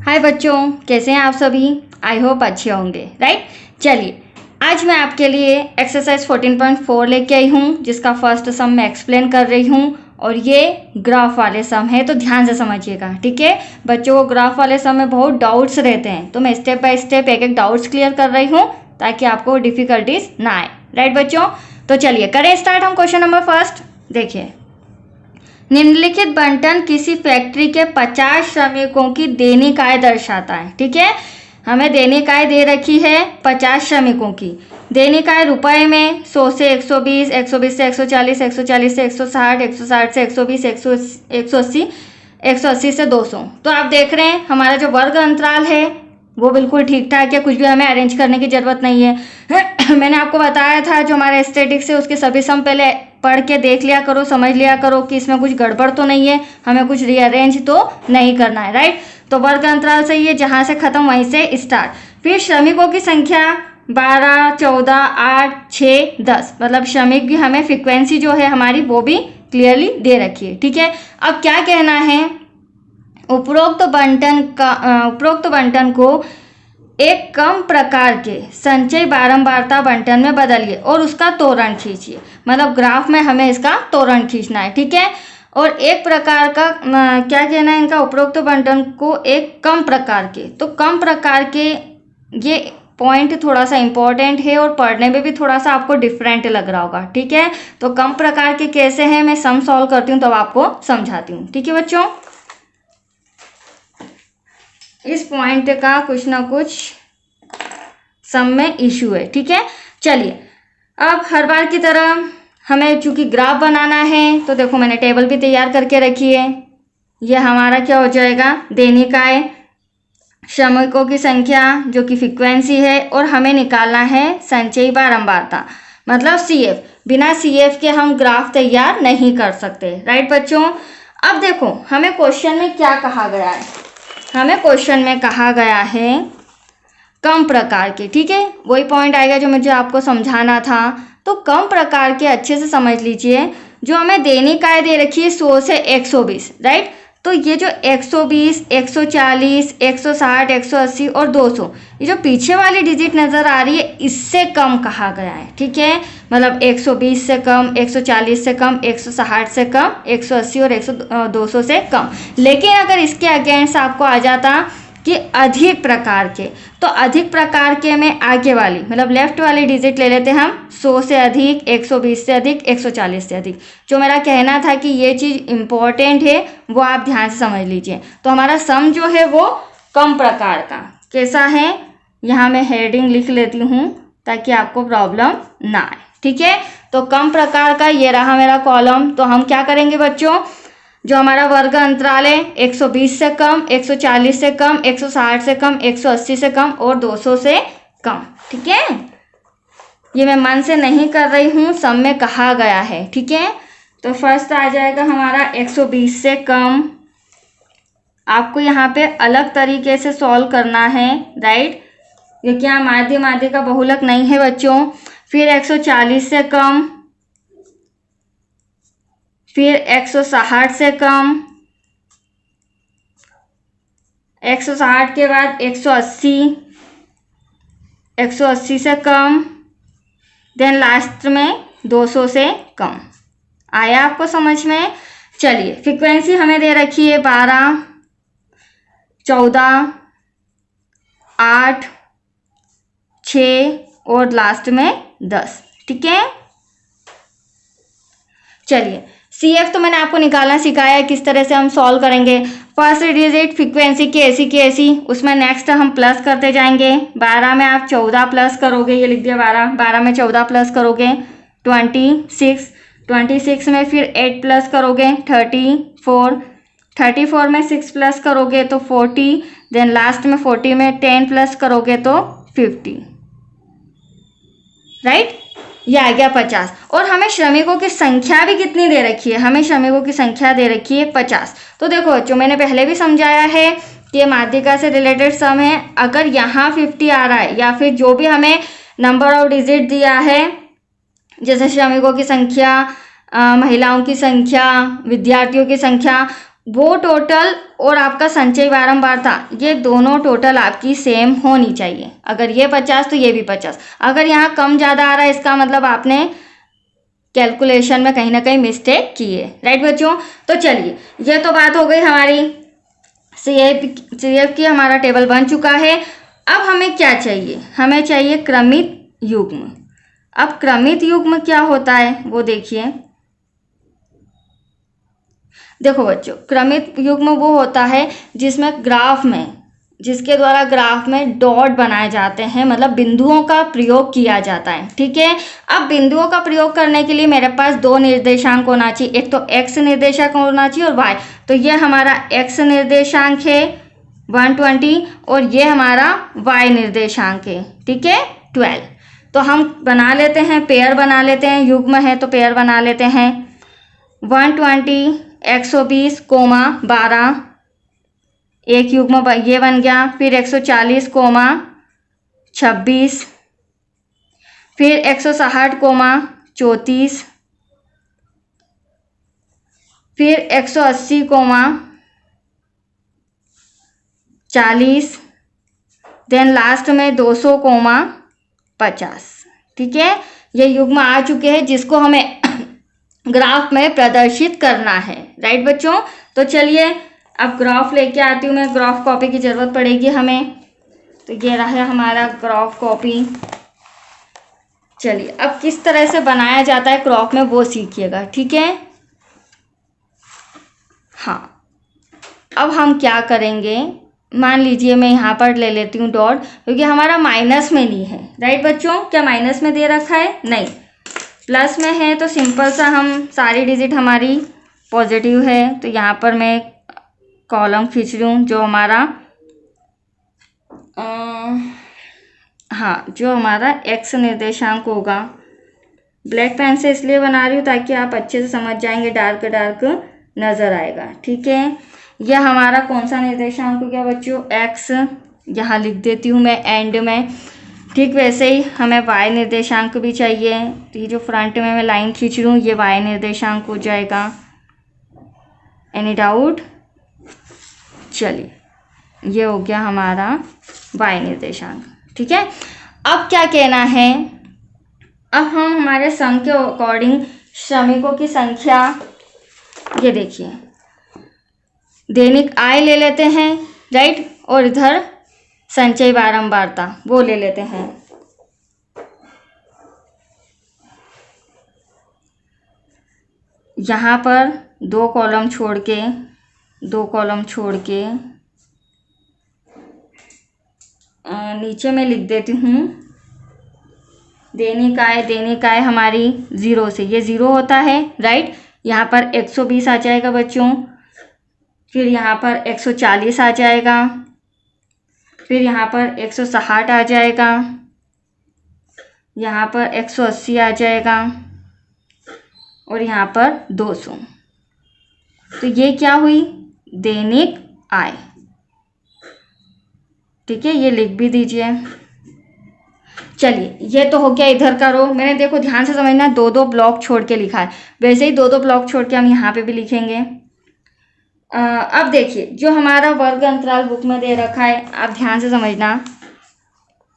हाय बच्चों, कैसे हैं आप सभी। आई होप अच्छे होंगे, राइट। चलिए आज मैं आपके लिए एक्सरसाइज 14.4 लेके आई हूँ, जिसका फर्स्ट सम मैं एक्सप्लेन कर रही हूँ और ये ग्राफ वाले सम है, तो ध्यान से समझिएगा, ठीक है। बच्चों को ग्राफ वाले सम में बहुत डाउट्स रहते हैं, तो मैं स्टेप बाय स्टेप एक एक डाउट्स क्लियर कर रही हूँ ताकि आपको डिफिकल्टीज ना आए, राइट बच्चों। तो चलिए करें स्टार्ट हम क्वेश्चन नंबर फर्स्ट। देखिए, निम्नलिखित बंटन किसी फैक्ट्री के 50 श्रमिकों की दैनिक आय दर्शाता है, ठीक है। हमें दैनिक आय दे रखी है 50 श्रमिकों की। दैनिक आय रुपए में 100 से 120, 120 से 140, 140 से 160, 160 से 120, 180, 180 से 200। तो आप देख रहे हैं हमारा जो वर्ग अंतराल है वो बिल्कुल ठीक ठाक है, कुछ भी हमें अरेंज करने की जरूरत नहीं है। मैंने आपको बताया था जो हमारा स्टैटिक्स है उसके सभी सम पहले पढ़ के देख लिया करो, समझ लिया करो कि इसमें कुछ गड़बड़ तो नहीं है, हमें कुछ रीअरेंज तो नहीं करना है, राइट। तो वर्ग अंतराल सही है, जहां से खत्म वहीं से स्टार्ट। फिर श्रमिकों की संख्या 12, 14, 8, 6, 10, मतलब श्रमिक भी हमें फ्रीक्वेंसी जो है हमारी वो भी क्लियरली दे रखी है, ठीक है। अब क्या कहना है, उपरोक्त बंटन को एक कम प्रकार के संचय बारंबारता बंटन में बदलिए और उसका त्वरण खींचिए। मतलब ग्राफ में हमें इसका त्वरण खींचना है, ठीक है। और एक प्रकार का क्या कहना है इनका, उपरोक्त बंटन को एक कम प्रकार के, तो कम प्रकार के ये पॉइंट थोड़ा सा इंपॉर्टेंट है और पढ़ने में भी थोड़ा सा आपको डिफरेंट लग रहा होगा, ठीक है। तो कम प्रकार के कैसे हैं मैं सम सॉल्व करती हूँ तब आपको समझाती हूँ, ठीक है बच्चों। इस पॉइंट का कुछ ना कुछ सम में इशू है, ठीक है। चलिए अब हर बार की तरह हमें चूंकि ग्राफ बनाना है तो देखो मैंने टेबल भी तैयार करके रखी है। यह हमारा क्या हो जाएगा, दैनिक आय, श्रमिकों की संख्या जो कि फ्रीक्वेंसी है, और हमें निकालना है संचयी बारंबारता मतलब CF। बिना CF के हम ग्राफ तैयार नहीं कर सकते, राइट बच्चों। अब देखो हमें क्वेश्चन में क्या कहा गया है, हमें क्वेश्चन में कहा गया है कम प्रकार के, ठीक है। वही पॉइंट आएगा जो मुझे आपको समझाना था। तो कम प्रकार के अच्छे से समझ लीजिए, जो हमें दैनिक आय दे रखी है 100 से 120, राइट। तो ये जो 120, 140, 160, 180 और 200, ये जो पीछे वाली डिजिट नजर आ रही है इससे कम कहा गया है, ठीक है। मतलब 120 से कम, 140 से कम, 160 से कम, 180 और 200 से कम। लेकिन अगर इसके अगेंस्ट आपको आ जाता कि अधिक प्रकार के, तो अधिक प्रकार के में आगे वाली मतलब लेफ्ट वाली डिजिट ले लेते हैं हम, 100 से अधिक, 120 से अधिक, 140 से अधिक। जो मेरा कहना था कि ये चीज़ इम्पोर्टेंट है वो आप ध्यान से समझ लीजिए। तो हमारा सम जो है वो कम प्रकार का कैसा है, यहाँ मैं हेडिंग लिख लेती हूँ ताकि आपको प्रॉब्लम ना आए, ठीक है। तो कम प्रकार का ये रहा मेरा कॉलम। तो हम क्या करेंगे बच्चों, जो हमारा वर्ग अंतराल है 120 से कम, 140 से कम, 160 से कम, 180 से कम और 200 से कम, ठीक है। ये मैं मन से नहीं कर रही हूँ, सब में कहा गया है, ठीक है। तो फर्स्ट आ जाएगा हमारा 120 से कम। आपको यहाँ पे अलग तरीके से सॉल्व करना है, राइट, क्योंकि यहाँ माध्य माध्य का बहुलक नहीं है बच्चों। फिर 140 से कम, फिर 160 से कम, 160 के बाद 180, 180 से कम, देन लास्ट में 200 से कम। आया आपको समझ में। चलिए फ्रीक्वेंसी हमें दे रखी है 12, 14, 8, 6 और लास्ट में 10, ठीक है। चलिए CF तो मैंने आपको निकालना सिखाया, किस तरह से हम सॉल्व करेंगे। फर्स्ट डिजिट फ्रीक्वेंसी की ऐसी उसमें नेक्स्ट हम प्लस करते जाएंगे। 12 में आप 14 प्लस करोगे, ये लिख दिया 12 में 14 प्लस करोगे 26 में फिर 8 प्लस करोगे 34 में 6 प्लस करोगे तो 40, देन लास्ट में 40 में 10 प्लस करोगे तो 50, राइट। ये आ गया 50। और हमें श्रमिकों की संख्या भी कितनी दे रखी है, हमें श्रमिकों की संख्या दे रखी है 50। तो देखो बच्चों मैंने पहले भी समझाया है कि ये माध्यिका से रिलेटेड सम है। अगर यहाँ 50 आ रहा है या फिर जो भी हमें नंबर ऑफ डिजिट दिया है, जैसे श्रमिकों की संख्या, महिलाओं की संख्या, विद्यार्थियों की संख्या, वो टोटल और आपका संचयी बारंबारता, ये दोनों टोटल आपकी सेम होनी चाहिए। अगर ये 50 तो ये भी 50। अगर यहाँ कम ज़्यादा आ रहा है इसका मतलब आपने कैलकुलेशन में कहीं ना कहीं मिस्टेक की है। राइट बच्चों, तो चलिए ये तो बात हो गई हमारी CF की, हमारा टेबल बन चुका है। अब हमें क्या चाहिए, हमें चाहिए क्रमित युग्म। अब क्रमित युग्म क्या होता है वो देखिए। देखो बच्चों, क्रमित युग्म वो होता है जिसके द्वारा ग्राफ में डॉट बनाए जाते हैं, मतलब बिंदुओं का प्रयोग किया जाता है। ठीक है, अब बिंदुओं का प्रयोग करने के लिए मेरे पास दो निर्देशांक होना चाहिए, एक तो x निर्देशांक होना चाहिए और y। तो ये हमारा x निर्देशांक है 120 और ये हमारा y निर्देशांक है, ठीक है, 12। तो हम बना लेते हैं, पेयर बना लेते हैं, युग्म है तो पेयर बना लेते हैं। 120 120 12 एक युग्म ये बन गया। फिर 140 26, फिर 160 34, फिर 180 40, देन लास्ट में 200 50। ठीक है, ये युग्म आ चुके हैं जिसको हमें ग्राफ में प्रदर्शित करना है। राइट बच्चों, तो चलिए अब ग्राफ लेके आती हूँ मैं। ग्राफ कॉपी की ज़रूरत पड़ेगी हमें, तो ये रहा है हमारा ग्राफ कॉपी। चलिए अब किस तरह से बनाया जाता है ग्राफ में वो सीखिएगा, ठीक है। हाँ, अब हम क्या करेंगे, मान लीजिए मैं यहाँ पर ले लेती हूँ डॉट, क्योंकि हमारा माइनस में नहीं है। राइट बच्चों, क्या माइनस में दे रखा है? नहीं, प्लस में है। तो सिंपल सा हम सारी डिजिट हमारी पॉजिटिव है, तो यहाँ पर मैं कॉलम खींच रही हूँ जो हमारा जो हमारा x निर्देशांक होगा। ब्लैक पेन से इसलिए बना रही हूँ ताकि आप अच्छे से समझ जाएंगे, डार्क डार्क नज़र आएगा। ठीक है, यह हमारा कौन सा निर्देशांक हो गया बच्चों? x। यहाँ लिख देती हूँ मैं एंड में। ठीक वैसे ही हमें y निर्देशांक भी चाहिए, तो ये जो फ्रंट में मैं लाइन खींच रही हूँ ये y निर्देशांक हो जाएगा। Any doubt? चलिए, ये हो गया हमारा y निर्देशांक। ठीक है, अब क्या कहना है, अब हम हमारे सम के अकॉर्डिंग श्रमिकों की संख्या, ये देखिए दैनिक आय ले लेते हैं, राइट, और इधर संचयी बारंबारता वो ले लेते हैं। यहाँ पर दो कॉलम छोड़ के नीचे में लिख देती हूँ दैनिक आय हमारी 0 से, ये 0 होता है, राइट। यहाँ पर 120 आ जाएगा बच्चों, फिर यहाँ पर 140 आ जाएगा, फिर यहाँ पर 160 आ जाएगा, यहाँ पर 180 आ जाएगा और यहाँ पर 200। तो ये क्या हुई? दैनिक आय। ठीक है, ये लिख भी दीजिए। चलिए, ये तो हो गया इधर का रो। मैंने देखो ध्यान से समझना, दो दो ब्लॉक छोड़ के लिखा है, वैसे ही दो दो ब्लॉक छोड़ के हम यहाँ पे भी लिखेंगे। अब देखिए जो हमारा वर्ग अंतराल बुक में दे रखा है, आप ध्यान से समझना।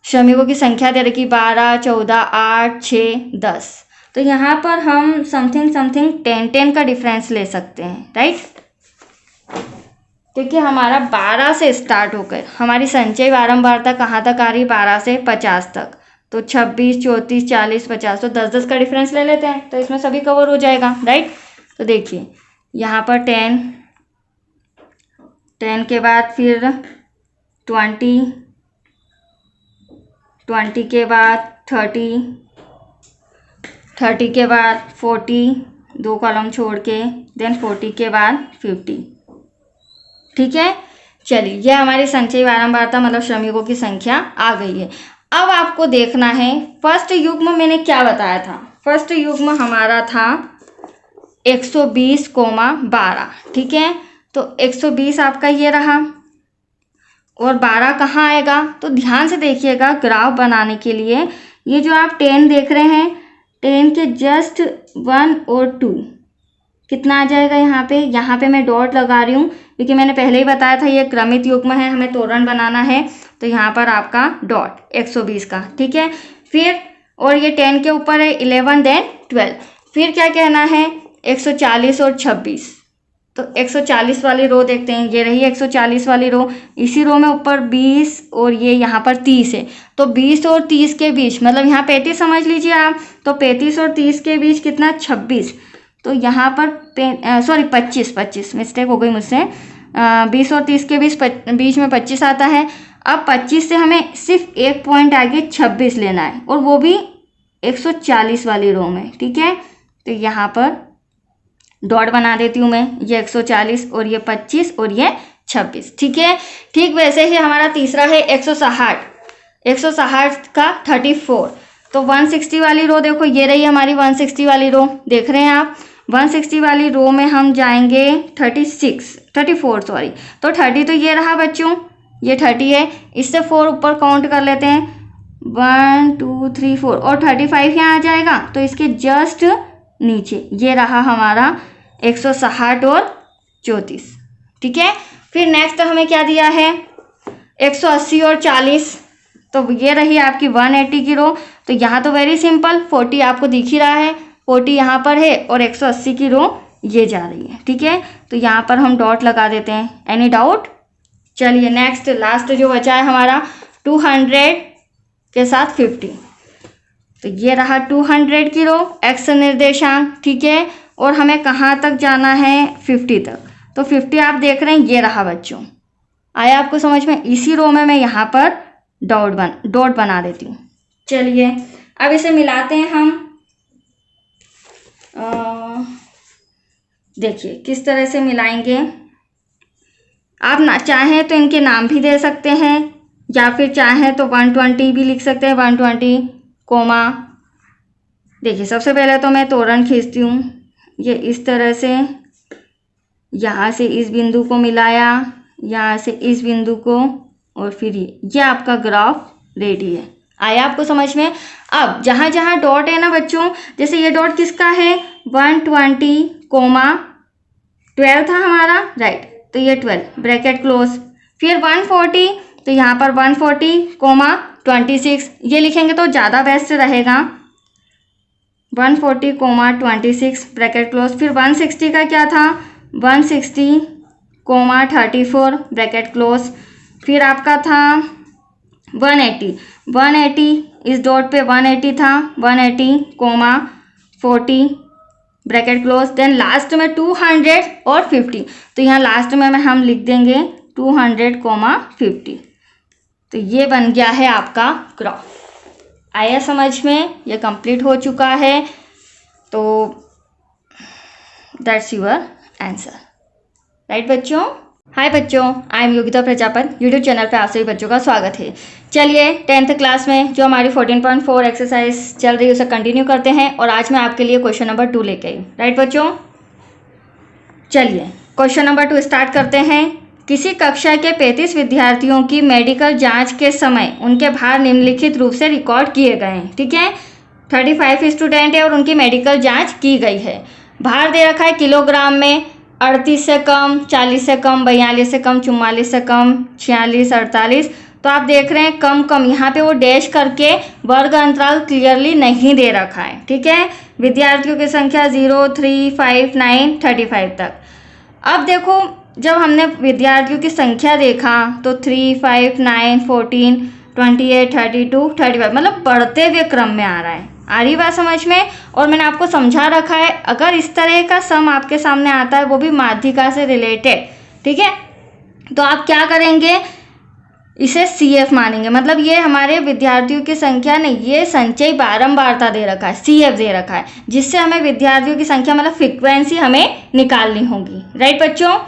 श्रमिकों की संख्या दे रखी 12 14 8 6 10। तो यहाँ पर हम समथिंग 10 का डिफरेंस ले सकते हैं, राइट, क्योंकि हमारा 12 से स्टार्ट होकर हमारी संचयी बारंबारता कहाँ तक आ रही? 12 से 50 तक। तो 26 34 40 50, तो 10 का डिफरेंस ले लेते हैं, तो इसमें सभी कवर हो जाएगा, राइट। तो देखिए यहाँ पर 10 के बाद फिर 20 के बाद 30 के बाद 40, दो कॉलम छोड़ के, देन 40 के बाद 50। ठीक है, चलिए ये हमारी संचयी बारंबारता मतलब श्रमिकों की संख्या आ गई है। अब आपको देखना है फर्स्ट युग्म मैंने क्या बताया था। फर्स्ट युग्म हमारा था 120,12। ठीक है, तो 120 आपका ये रहा और 12 कहाँ आएगा? तो ध्यान से देखिएगा ग्राफ बनाने के लिए, ये जो आप 10 देख रहे हैं, 10 के जस्ट 1 और 2, कितना आ जाएगा यहाँ पे मैं डॉट लगा रही हूँ क्योंकि मैंने पहले ही बताया था ये क्रमित युग्म है, हमें तोरण बनाना है, तो यहाँ पर आपका डॉट 120 का, ठीक है। फिर और ये 10 के ऊपर है 11 देन 12, फिर क्या कहना है 140 और 26, तो 140 वाली रो देखते हैं, ये रही 140 वाली रो, इसी रो में ऊपर 20 और ये यहाँ पर 30 है, तो 20 और 30 के बीच मतलब यहाँ 35 समझ लीजिए आप, तो 35 और 30 के बीच कितना 26, तो यहाँ पर 25 मिस्टेक हो गई मुझसे, 20 और 30 के बीच में 25 आता है। अब 25 से हमें सिर्फ एक पॉइंट आगे 26 लेना है और वो भी 140 वाली रो में, ठीक है। तो यहाँ पर डॉट बना देती हूँ मैं, ये 140 और ये 25 और ये 26, ठीक है। ठीक वैसे ही हमारा तीसरा है 160 का 34, तो 160 वाली रो देखो, ये रही हमारी 160 वाली रो, देख रहे हैं आप। 160 वाली रो में हम जाएंगे 34 सॉरी, तो 30 तो ये रहा बच्चों, ये 30 है, इससे 4 ऊपर काउंट कर लेते हैं, 1 2 3 4 और 35 यहाँ आ जाएगा, तो इसके जस्ट नीचे ये रहा हमारा 160 और 34, ठीक है। फिर नेक्स्ट हमें क्या दिया है 180 और 40, तो ये रही आपकी 180 की रो, तो यहाँ तो वेरी सिंपल 40 आपको दिख ही रहा है, 40 यहाँ पर है और 180 की रो ये जा रही है, ठीक है। तो यहाँ पर हम डॉट लगा देते हैं, एनी डाउट। चलिए नेक्स्ट लास्ट जो बचा है हमारा 200 के साथ 50, तो ये रहा 200 की रो, एक्स निर्देशांक, ठीक है। और हमें कहाँ तक जाना है 50 तक, तो 50 आप देख रहे हैं ये रहा बच्चों, आया आपको समझ में। इसी रो में मैं यहाँ पर डॉट बना देती हूँ। चलिए अब इसे मिलाते हैं हम, देखिए किस तरह से मिलाएंगे। आप ना चाहें तो इनके नाम भी दे सकते हैं या फिर चाहें तो 120 भी लिख सकते हैं, 120 कोमा। देखिए सबसे पहले तो मैं तोरण खींचती हूँ, ये इस तरह से, यहाँ से इस बिंदु को मिलाया, यहाँ से इस बिंदु को, और फिर ये आपका ग्राफ रेडी है। आया आपको समझ में। अब जहाँ जहाँ डॉट है ना बच्चों, जैसे ये डॉट किसका है 120 कोमा 12 था हमारा, राइट, तो ये 12 ब्रैकेट क्लोज, फिर 140, तो यहाँ पर 140 कोमा 26 ये लिखेंगे तो ज़्यादा बेस्ट रहेगा, 140 कोमा 26 ब्रैकेट क्लोज। फिर 160 का क्या था 160 कोमा 34 ब्रैकेट क्लोज। फिर आपका था 180 इस डॉट पे 180 था, 180 comma 40 bracket close. Then last में 200 और 50, तो यहाँ लास्ट में हम लिख देंगे 200 कोमा 50, तो ये बन गया है आपका ग्राफ। आया समझ में, ये कंप्लीट हो चुका है, तो दैट्स योर आंसर, राइट बच्चों। हाय बच्चों, I am Yogita Prajapat, YouTube channel पे आप सभी बच्चों का स्वागत है। चलिए 10th क्लास में जो हमारी 14.4 एक्सरसाइज चल रही है उसे कंटिन्यू करते हैं, और आज मैं आपके लिए क्वेश्चन नंबर 2 लेके आई, राइट बच्चों। चलिए क्वेश्चन नंबर 2 स्टार्ट करते हैं। किसी कक्षा के 35 विद्यार्थियों की मेडिकल जांच के समय उनके भार निम्नलिखित रूप से रिकॉर्ड किए गए हैं, ठीक है। 35 स्टूडेंट है और उनकी मेडिकल जांच की गई है। भार दे रखा है किलोग्राम में, 38 से कम, 40 से कम, 42 से कम, 44 से कम, 46, 48, तो आप देख रहे हैं कम कम, यहाँ पे वो डैश करके वर्ग अंतराल क्लियरली नहीं दे रखा है, ठीक है। विद्यार्थियों की संख्या 0, 3, 5, 9, 35 तक। अब देखो जब हमने विद्यार्थियों की संख्या देखा तो 3, 5, 9, 14, 28, 32, 35 मतलब बढ़ते हुए क्रम में आ रहा है। आ रही बात समझ में। और मैंने आपको समझा रखा है अगर इस तरह का सम आपके सामने आता है वो भी माध्यिका से रिलेटेड, ठीक है, तो आप क्या करेंगे, इसे CF मानेंगे, मतलब ये हमारे विद्यार्थियों की संख्या नहीं, ये संचयी बारंबारता दे रखा है, CF दे रखा है, जिससे हमें विद्यार्थियों की संख्या मतलब फ्रीक्वेंसी हमें निकालनी होगी, राइट बच्चों।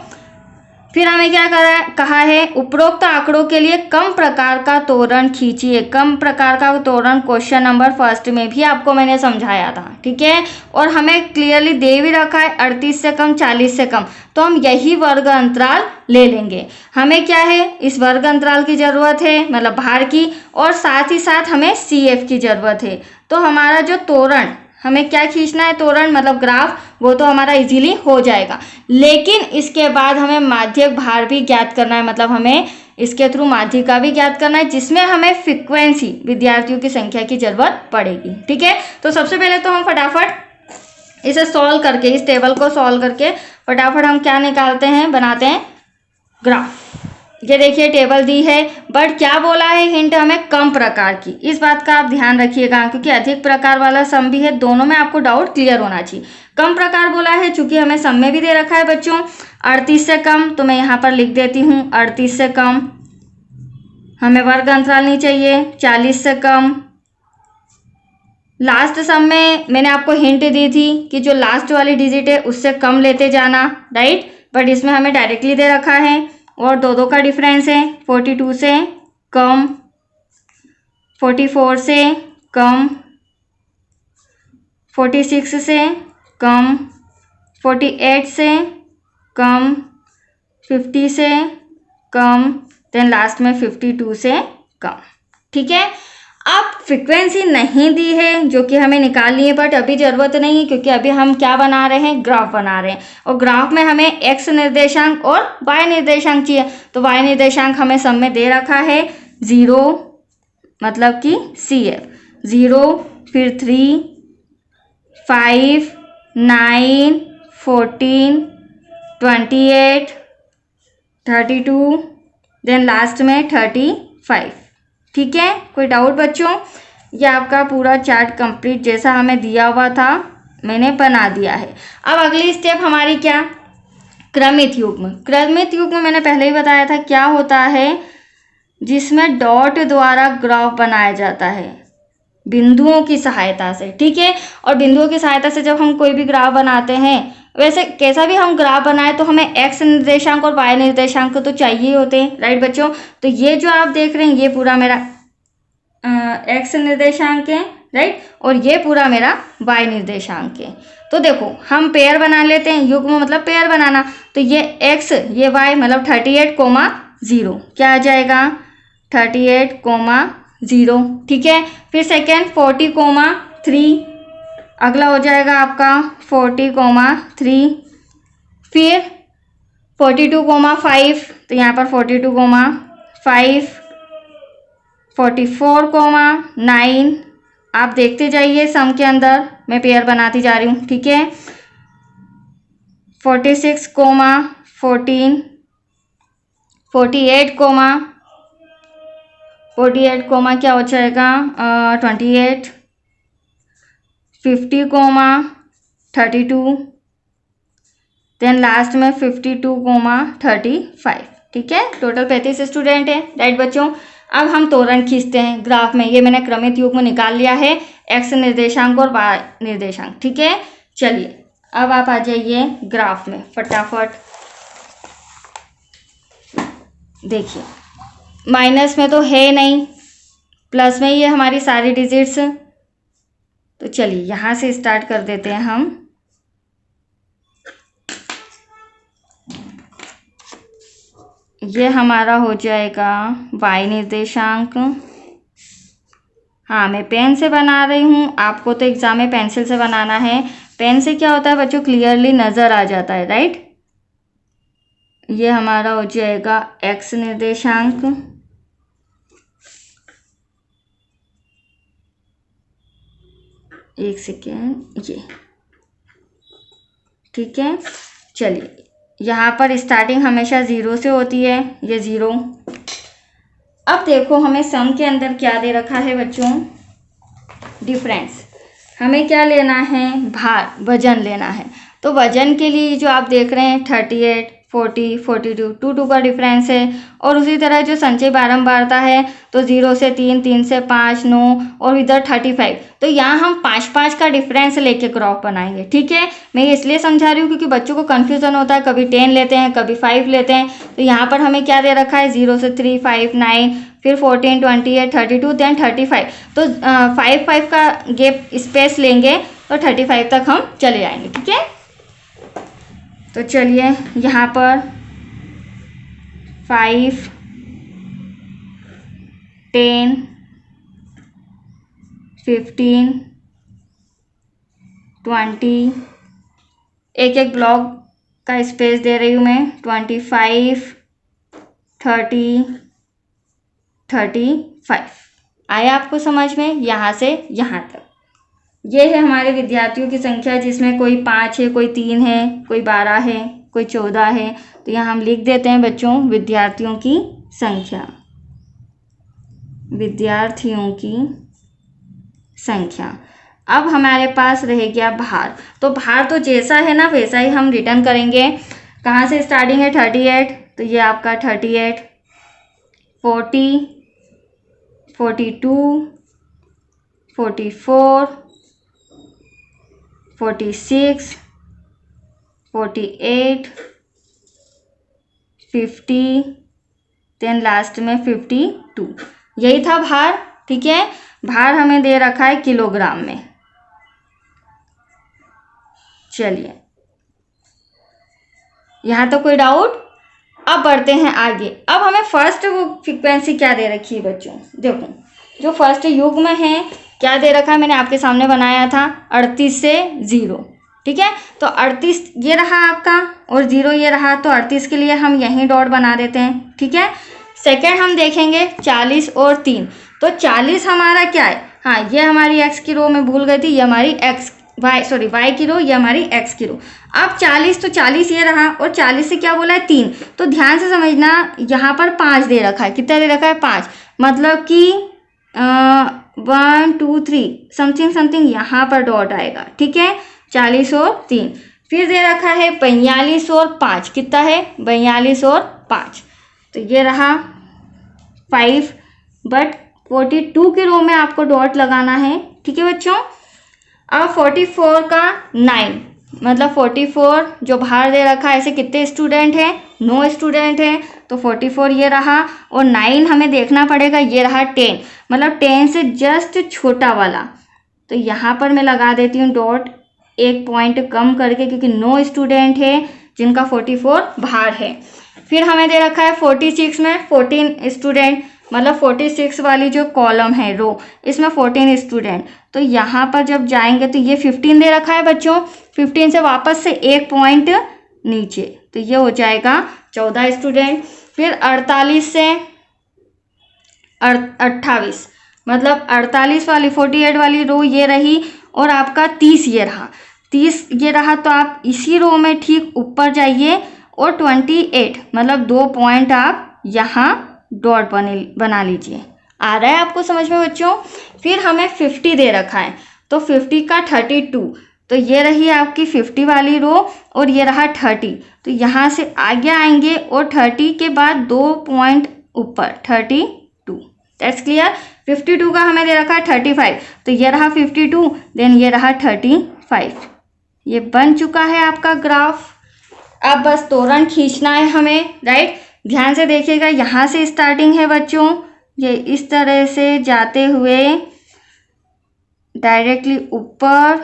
फिर हमें क्या कहा है, उपरोक्त आंकड़ों के लिए कम प्रकार का तोरण खींचिए। कम प्रकार का तोरण क्वेश्चन नंबर 1 में भी आपको मैंने समझाया था, ठीक है। और हमें क्लियरली दे भी रखा है 38 से कम, 40 से कम, तो हम यही वर्ग अंतराल ले लेंगे। हमें क्या है, इस वर्ग अंतराल की जरूरत है, मतलब भार की, और साथ ही साथ हमें CF की जरूरत है। तो हमारा जो तोरण हमें क्या खींचना है, तोरण मतलब ग्राफ, वो तो हमारा इजीली हो जाएगा। लेकिन इसके बाद हमें माध्यक भार भी ज्ञात करना है, मतलब हमें इसके थ्रू माध्यक का भी ज्ञात करना है, जिसमें हमें फ्रीक्वेंसी विद्यार्थियों की संख्या की जरूरत पड़ेगी। ठीक है, तो सबसे पहले तो हम फटाफट इसे सॉल्व करके, इस टेबल को सॉल्व करके फटाफट हम क्या निकालते हैं, बनाते हैं ग्राफ। ये देखिए टेबल दी है, बट क्या बोला है हिंट हमें, कम प्रकार की। इस बात का आप ध्यान रखिएगा, क्योंकि अधिक प्रकार वाला सम भी है, दोनों में आपको डाउट क्लियर होना चाहिए। कम प्रकार बोला है, चूंकि हमें सम में भी दे रखा है बच्चों 38 से कम, तो मैं यहाँ पर लिख देती हूँ 38 से कम। हमें वर्ग अंतराल नहीं चाहिए, 40 से कम। लास्ट सम में मैंने आपको हिंट दी थी कि जो लास्ट वाली डिजिट है उससे कम लेते जाना, राइट, बट इसमें हमें डायरेक्टली दे रखा है। और दो का डिफरेंस है, 42 से कम, 44 से कम, 46 से कम, 48 से कम, 50 से कम, देन लास्ट में 52 से कम। ठीक है, अब फ्रीक्वेंसी नहीं दी है जो कि हमें निकालनी है, बट अभी ज़रूरत नहीं है, क्योंकि अभी हम क्या बना रहे हैं, ग्राफ बना रहे हैं। और ग्राफ में हमें एक्स निर्देशांक और वाई निर्देशांक चाहिए। तो वाई निर्देशांक हमें सब में दे रखा है 0, मतलब कि CF 0, फिर 3, 5, 9, 14, 28, 32, देन लास्ट में 35। ठीक है, कोई डाउट बच्चों? ये आपका पूरा चार्ट कंप्लीट जैसा हमें दिया हुआ था मैंने बना दिया है। अब अगली स्टेप हमारी क्या, क्रमित युग्म। क्रमित युग्म मैंने पहले ही बताया था क्या होता है, जिसमें डॉट द्वारा ग्राफ बनाया जाता है बिंदुओं की सहायता से। ठीक है, और बिंदुओं की सहायता से जब हम कोई भी ग्राफ बनाते हैं, वैसे कैसा भी हम ग्राफ बनाए तो हमें एक्स निर्देशांक और वाई निर्देशांक तो चाहिए होते हैं, राइट बच्चों। तो ये जो आप देख रहे हैं ये पूरा मेरा एक्स निर्देशांक है, राइट, और ये पूरा मेरा वाई निर्देशांक है। तो देखो हम पेयर बना लेते हैं, युग्म मतलब पेयर बनाना। तो ये एक्स ये वाई मतलब 38,0 क्या आ जाएगा, 38,0। ठीक है, फिर सेकेंड 40,3, अगला हो जाएगा आपका 40,3, फिर 42,5, तो यहाँ पर 42,5, 44,9। आप देखते जाइए सम के अंदर, मैं पेयर बनाती जा रही हूँ। ठीक है, 46,14, 48, क्या हो जाएगा 28, 50,32, देन लास्ट में 52,35। ठीक है, टोटल 35 स्टूडेंट है, राइट बच्चों। अब हम तोरण खींचते हैं ग्राफ में। ये मैंने क्रमित युग्म निकाल लिया है, एक्स निर्देशांक और वाई निर्देशांक। ठीक है, चलिए अब आप आ जाइए ग्राफ में फटाफट। देखिए माइनस में तो है नहीं, प्लस में ये हमारी सारी डिजिट्स। तो चलिए यहाँ से स्टार्ट कर देते हैं हम। ये हमारा हो जाएगा वाई निर्देशांक। हाँ, मैं पेन से बना रही हूँ, आपको तो एग्जाम में पेंसिल से बनाना है। पेन से क्या होता है बच्चों, क्लियरली नज़र आ जाता है, राइट। ये हमारा हो जाएगा एक्स निर्देशांक। एक सेकेंड, ये ठीक है। चलिए यहाँ पर स्टार्टिंग हमेशा 0 से होती है, ये 0। अब देखो हमें सम के अंदर क्या दे रखा है बच्चों, डिफरेंस। हमें क्या लेना है, भार, वजन लेना है। तो वजन के लिए जो आप देख रहे हैं 38, 40, 42, 2 का डिफरेंस है। और उसी तरह जो संचय बारंबारता है तो 0 से 3, 3 से 5, 9 और इधर 35। तो यहाँ हम 5-5 का डिफरेंस लेके ग्राफ बनाएंगे। ठीक है, मैं ये इसलिए समझा रही हूँ क्योंकि बच्चों को कन्फ्यूजन होता है, कभी 10 लेते हैं कभी 5 लेते हैं। तो यहाँ पर हमें क्या दे रखा है, 0 से 3, 5, 9, फिर 14, 28, 32, देन 35। तो 5-5 का गैप स्पेस लेंगे तो 35 तक हम चले जाएंगे। ठीक है, तो चलिए यहाँ पर 5, 10, 15, 20, एक एक ब्लॉक का स्पेस दे रही हूँ मैं, 25, 30, 35। आया आपको समझ में? यहाँ से यहाँ तक ये है हमारे विद्यार्थियों की संख्या, जिसमें कोई 5 है, कोई 3 है, कोई 12 है, कोई 14 है। तो यहाँ हम लिख देते हैं बच्चों विद्यार्थियों की संख्या, विद्यार्थियों की संख्या। अब हमारे पास रह गया भार। तो भार तो जैसा है ना वैसा ही हम रिटर्न करेंगे। कहाँ से स्टार्टिंग है? 38, तो ये आपका 38, 40, 42, 44, 46, 48, 50, देन लास्ट में 52। यही था भार। ठीक है, भार हमें दे रखा है किलोग्राम में। चलिए, यहाँ तो कोई डाउट? अब बढ़ते हैं आगे। अब हमें फर्स्ट वो फ्रीक्वेंसी क्या दे रखी है बच्चों? देखो, जो फर्स्ट युग्म है क्या दे रखा है, मैंने आपके सामने बनाया था 38 से 0। ठीक है, तो 38 ये रहा आपका और 0 ये रहा, तो 38 के लिए हम यहीं डॉट बना देते हैं। ठीक है, सेकेंड हम देखेंगे 40 और 3। तो 40 हमारा क्या है? हाँ, ये हमारी एक्स की रो में भूल गई थी, ये हमारी वाई की रो, ये हमारी एक्स की रो। अब 40, तो 40 ये रहा और 40 से क्या बोला है? 3। तो ध्यान से समझना, यहाँ पर 5 दे रखा है। कितना दे रखा है? 5। मतलब कि 1 2 3 समथिंग समथिंग यहाँ पर डॉट आएगा। ठीक है, 40 और 3। फिर दे रखा है 42 और 5। कितना है? 42 और 5। तो ये रहा 5, बट 42 के रो में आपको डॉट लगाना है। ठीक है बच्चों, अब 44 का 9, मतलब 44 जो बाहर दे रखा है, ऐसे कितने स्टूडेंट हैं? 9 स्टूडेंट हैं। तो 44 ये रहा और 9 हमें देखना पड़ेगा, ये रहा 10, मतलब 10 से जस्ट छोटा वाला। तो यहाँ पर मैं लगा देती हूँ डॉट, एक पॉइंट कम करके, क्योंकि 9 स्टूडेंट है जिनका 44 बाहर है। फिर हमें दे रखा है 46 में 14 स्टूडेंट, मतलब 46 वाली जो कॉलम है रो, इसमें 14 स्टूडेंट। तो यहाँ पर जब जाएंगे तो ये 15 दे रखा है बच्चों, 15 से वापस से एक पॉइंट नीचे, तो ये हो जाएगा 14 स्टूडेंट। फिर 48 से 28, मतलब 48 वाली 48 वाली रो ये रही और आपका 30 ये रहा, 30 ये रहा। तो आप इसी रो में ठीक ऊपर जाइए और 28, मतलब 2 पॉइंट आप यहाँ डॉट बना लीजिए। आ रहा है आपको समझ में बच्चों? फिर हमें 50 दे रखा है, तो 50 का 32, तो ये रही आपकी 50 वाली रो और ये रहा 30। तो यहाँ से आगे आएंगे और 30 के बाद 2 पॉइंट ऊपर 32। That's clear. 52 का हमें दे रखा है 35, तो ये रहा 52, देन ये रहा 35। ये बन चुका है आपका ग्राफ। अब बस तोरण खींचना है हमें, राइट। ध्यान से देखिएगा, यहाँ से स्टार्टिंग है बच्चों, ये इस तरह से जाते हुए डायरेक्टली ऊपर,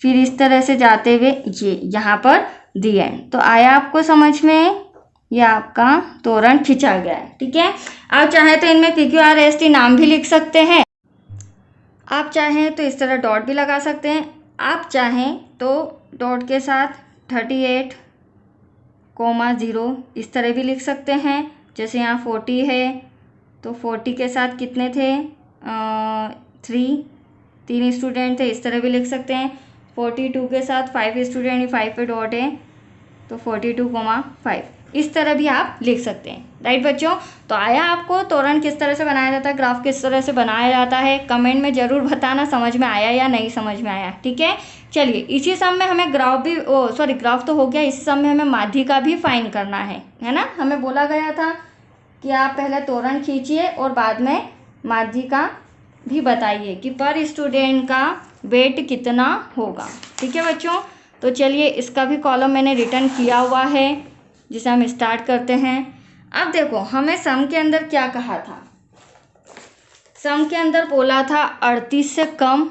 फिर इस तरह से जाते हुए ये यहाँ पर दी एंड। तो आया आपको समझ में? ये आपका तोरण खिंचा गया है। ठीक है, आप चाहे तो इनमें PQRST नाम भी लिख सकते हैं, आप चाहें तो इस तरह डॉट भी लगा सकते हैं, आप चाहें तो डॉट के साथ 38,0 इस तरह भी लिख सकते हैं। जैसे यहाँ 40 है तो 40 के साथ कितने थे? 3 स्टूडेंट थे, इस तरह भी लिख सकते हैं। 42 के साथ 5 स्टूडेंट, 5 पे डॉट है तो 42,5 इस तरह भी आप लिख सकते हैं, राइट बच्चों। तो आया आपको तोरण किस तरह से बनाया जाता है, ग्राफ किस तरह से बनाया जाता है? कमेंट में ज़रूर बताना समझ में आया या नहीं समझ में आया। ठीक है, चलिए इसी सम में हमें ग्राफ भी ग्राफ तो हो गया, इस सम में हमें माध्यिका भी फाइंड करना है ना। हमें बोला गया था कि आप पहले तोरण खींचिए और बाद में माध्यिका भी बताइए कि पर स्टूडेंट का वेट कितना होगा। ठीक है बच्चों, तो चलिए इसका भी कॉलम मैंने रिटर्न किया हुआ है, जिसे हम स्टार्ट करते हैं। अब देखो, हमें सम के अंदर क्या कहा था? सम के अंदर बोला था 38 से कम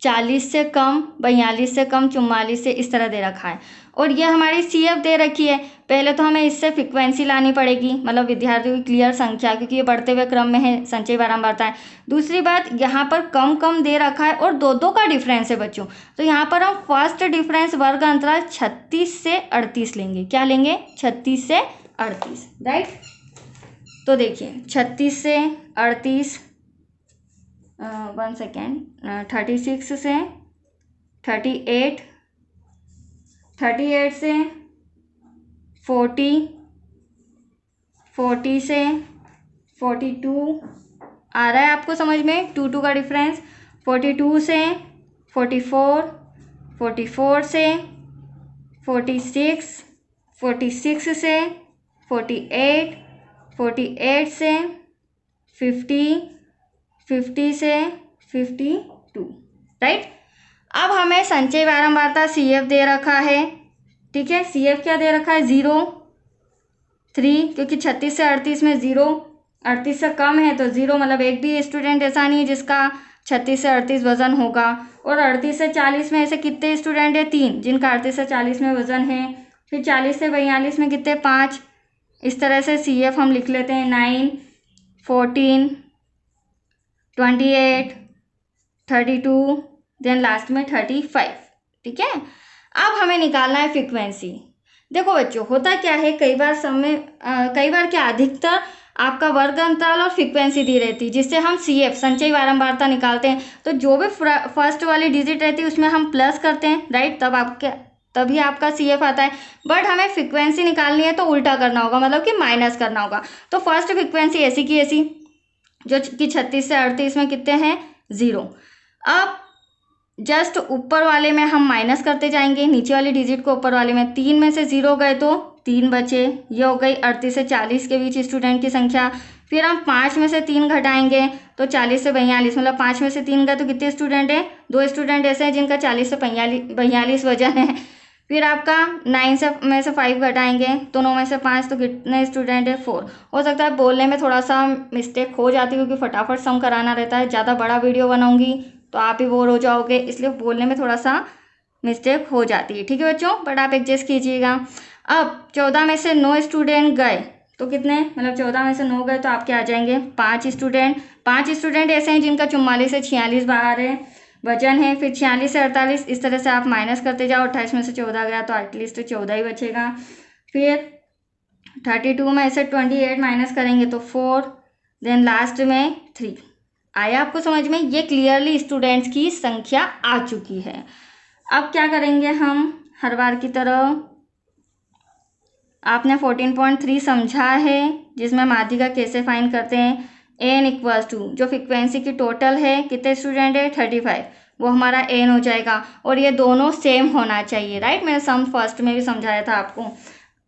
40 से कम, 42 से कम, 44 से, इस तरह दे रखा है। और ये हमारी CF दे रखी है। पहले तो हमें इससे फ्रिक्वेंसी लानी पड़ेगी, मतलब विद्यार्थियों की क्लियर संख्या, क्योंकि ये बढ़ते हुए क्रम में है, संचयी बारंबारता है। दूसरी बात, यहाँ पर कम कम दे रखा है और दो दो का डिफरेंस है बच्चों, तो यहाँ पर हम फर्स्ट डिफरेंस वर्ग अंतराल 36 से 38 लेंगे। क्या लेंगे? 36 से 38, राइट। तो देखिए 36 से 38, 1 सेकेंड, 36 से 38, 38 से 40, 40 से 42 आ रहा है आपको समझ में, 2 का डिफरेंस। 42 से 44, 44 से 46, 46 से 48, 48 से 50, 50 से 52, राइट। अब हमें संचयी बारंबारता CF दे रखा है, ठीक है। CF क्या दे रखा है? 0, 3, क्योंकि 36 से 38 में 0, 38 से कम है तो 0, मतलब एक भी स्टूडेंट ऐसा नहीं है जिसका 36 से 38 वजन होगा। और 38 से 40 में ऐसे कितने स्टूडेंट है? 3, जिनका 38 से 40 में वजन है। फिर 40 से 42 में कितने? 5। इस तरह से CF हम लिख लेते हैं 9, 14, 28, 32, देन लास्ट में 35, ठीक है। अब हमें निकालना है फ्रीक्वेंसी। देखो बच्चों, होता क्या है, कई बार क्या, अधिकतर आपका वर्ग अंतराल और फ्रीक्वेंसी दी रहती है, जिससे हम CF संचयी बारंबारता निकालते हैं। तो जो भी फर्स्ट वाली डिजिट रहती है उसमें हम प्लस करते हैं, राइट, तभी आपका CF आता है। बट हमें फ्रीक्वेंसी निकालनी है तो उल्टा करना होगा, मतलब कि माइनस करना होगा। तो फर्स्ट फ्रीक्वेंसी ऐसी की ऐसी, जो कि 36 से 38 में कितने हैं? 0। अब जस्ट ऊपर वाले में हम माइनस करते जाएंगे, नीचे वाली डिजिट को ऊपर वाले में। 3 में से 0 गए तो 3 बचे, ये हो गई 38 से 40 के बीच स्टूडेंट की संख्या। फिर हम 5 में से 3 घटाएंगे तो 40 से 42, मतलब 5 में से 3 गए तो कितने स्टूडेंट हैं? 2 स्टूडेंट ऐसे हैं जिनका 40 से 42 वजन है। फिर आपका 9 में से 5 घटाएंगे तो 9 में से 5, तो कितने स्टूडेंट है? 4। हो सकता है बोलने में थोड़ा सा मिस्टेक हो जाती है, क्योंकि फटाफट सम कराना रहता है। ज़्यादा बड़ा वीडियो बनाऊंगी तो आप ही बोर हो जाओगे, इसलिए बोलने में थोड़ा सा मिस्टेक हो जाती है, ठीक है बच्चों, बट आप एडजस्ट कीजिएगा। अब 14 में से 9 स्टूडेंट गए तो कितने, मतलब 14 में से 9 गए तो आपके आ जाएंगे 5 स्टूडेंट। 5 स्टूडेंट ऐसे हैं जिनका 44 से 46 बाहर है वजन है। फिर 46 से 48, इस तरह से आप माइनस करते जाओ। 28 में से 14 गया तो एटलीस्ट 14 ही बचेगा। फिर 32 में से 28 माइनस करेंगे तो 4, देन लास्ट में 3। आया आपको समझ में? ये क्लियरली स्टूडेंट्स की संख्या आ चुकी है। अब क्या करेंगे हम, हर बार की तरह आपने 14.3 समझा है, जिसमें माध्यिका कैसे फाइंड करते हैं। n इक्वल्स टू जो फ्रिक्वेंसी की टोटल है, कितने स्टूडेंट है? 35, वो हमारा n हो जाएगा। और ये दोनों सेम होना चाहिए, राइट। मैंने सम फर्स्ट में भी समझाया था आपको।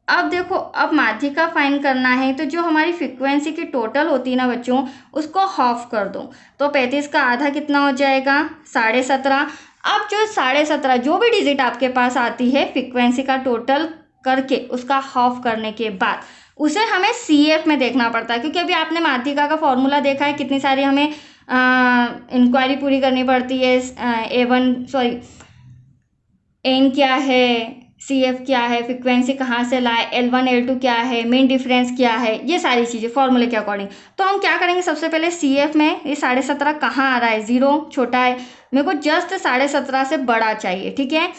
अब देखो, अब माध्यिका फाइंड करना है, तो जो हमारी फ्रिक्वेंसी की टोटल होती है ना बच्चों, उसको हाफ कर दो तो 35 का आधा कितना हो जाएगा? 17.5। अब जो 17.5 जो भी डिजिट आपके पास आती है फ्रिक्वेंसी का टोटल करके, उसका हाफ करने के बाद उसे हमें CF में देखना पड़ता है, क्योंकि अभी आपने माध्यिका का फॉर्मूला देखा है, कितनी सारी हमें इंक्वायरी पूरी करनी पड़ती है। n क्या है, CF क्या है, फ्रिक्वेंसी कहाँ से लाए, L1 L2 क्या है, मीन डिफरेंस क्या है, ये सारी चीज़ें फॉर्मूले के अकॉर्डिंग। तो हम क्या करेंगे, सबसे पहले CF में ये 17.5 कहाँ आ रहा है? 0 छोटा है, मेरे को जस्ट 17.5 से बड़ा चाहिए, ठीक है।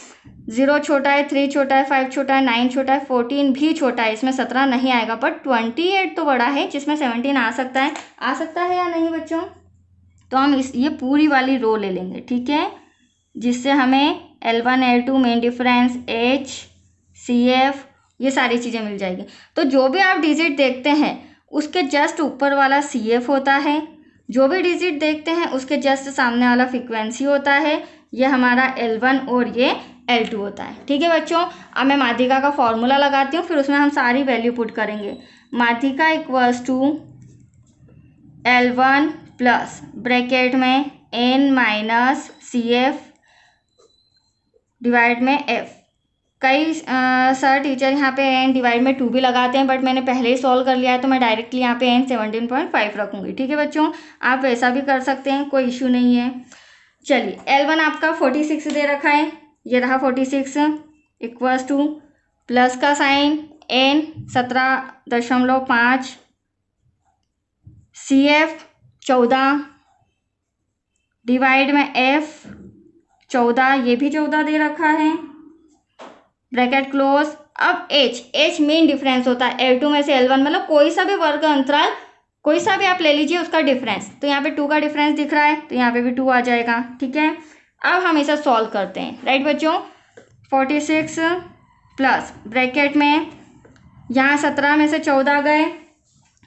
0 छोटा है, 3 छोटा है, 5 छोटा है, 9 छोटा है, 14 भी छोटा है, इसमें 17 नहीं आएगा। बट 28 तो बड़ा है, जिसमें 17 आ सकता है या नहीं बच्चों? तो हम ये पूरी वाली रो ले लेंगे, ठीक है, जिससे हमें L1 L2 main difference, H, CF, ये सारी चीज़ें मिल जाएगी। तो जो भी आप डिजिट देखते हैं उसके जस्ट ऊपर वाला CF होता है, जो भी डिजिट देखते हैं उसके जस्ट सामने वाला फ्रीक्वेंसी होता है। ये हमारा L1 और ये L2 होता है, ठीक है बच्चों। अब मैं माध्यिका का फॉर्मूला लगाती हूँ, फिर उसमें हम सारी वैल्यू पुट करेंगे। माध्यिका equals to L1 plus bracket में n माइनस CF डिवाइड में F। कई सर टीचर यहाँ पे n डिवाइड में 2 भी लगाते हैं, बट मैंने पहले ही सॉल्व कर लिया है तो मैं डायरेक्टली यहाँ पे n 17.5 रखूँगी, ठीक है बच्चों। आप वैसा भी कर सकते हैं, कोई इशू नहीं है। चलिए L1 आपका 46 दे रखा है, ये रहा 46 इक्वल्स टू प्लस का साइन n 17.5 CF 14 डिवाइड में F 14, ये भी 14 दे रखा है, ब्रैकेट क्लोज। अब H मेन डिफरेंस होता है L2 में से L1, मतलब कोई सा भी वर्ग अंतराल कोई सा भी आप ले लीजिए उसका डिफरेंस। तो यहाँ पे 2 का डिफरेंस दिख रहा है तो यहाँ पे भी 2 आ जाएगा, ठीक है। अब हम इसे सॉल्व करते हैं, राइट बच्चों। 46 प्लस ब्रैकेट में यहाँ 17 में से 14 गए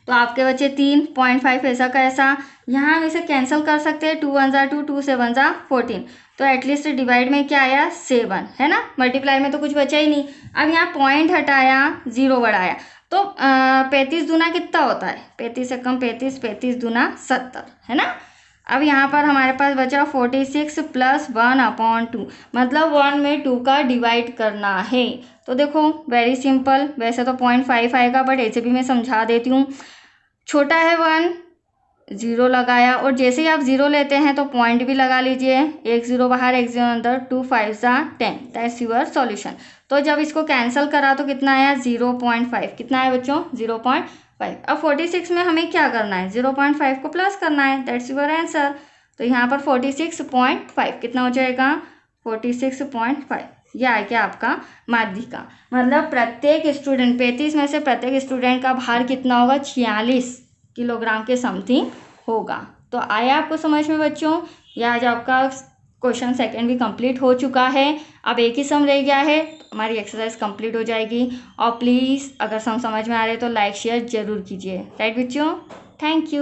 तो आपके बचे 3.5 ऐसा का ऐसा। यहाँ हम इसे कैंसिल कर सकते हैं, 2 1 जा 2, 2 7 जा 14, तो एटलीस्ट डिवाइड में क्या आया 7, है ना। मल्टीप्लाई में तो कुछ बचा ही नहीं। अब यहाँ पॉइंट हटाया, 0 बढ़ाया, तो 35 दूना कितना होता है, 35 से कम 35, 35 दूना 70, है ना। अब यहाँ पर हमारे पास बचा 46 प्लस 1/2, मतलब 1 में 2 का डिवाइड करना है। तो देखो वेरी सिंपल, वैसे तो 0.5 आएगा बट ऐसे भी मैं समझा देती हूँ। छोटा है 1, 0 लगाया, और जैसे ही आप 0 लेते हैं तो पॉइंट भी लगा लीजिए, 1 0 बाहर 1 0 अंदर, 2 5 जा 10, दैट्स योर सॉल्यूशन। तो जब इसको कैंसिल करा तो कितना आया 0.5, कितना है बच्चों 0.5। अब 46 में हमें क्या करना है, 0.5 को प्लस करना है, दैट्स योर आंसर। तो यहाँ पर 46.5 कितना हो जाएगा 46.5, यह आ गया आपका माध्यिका। मतलब प्रत्येक स्टूडेंट 35 में से प्रत्येक स्टूडेंट का भार कितना होगा 46 किलोग्राम के समथिंग होगा। तो आया आपको समझ में बच्चों। यह आज आपका क्वेश्चन सेकंड भी कंप्लीट हो चुका है। अब एक ही सम रह गया है, हमारी एक्सरसाइज कंप्लीट हो जाएगी। और प्लीज़ अगर सम समझ में आ रहे तो लाइक शेयर जरूर कीजिए, राइट बच्चों। Thank you.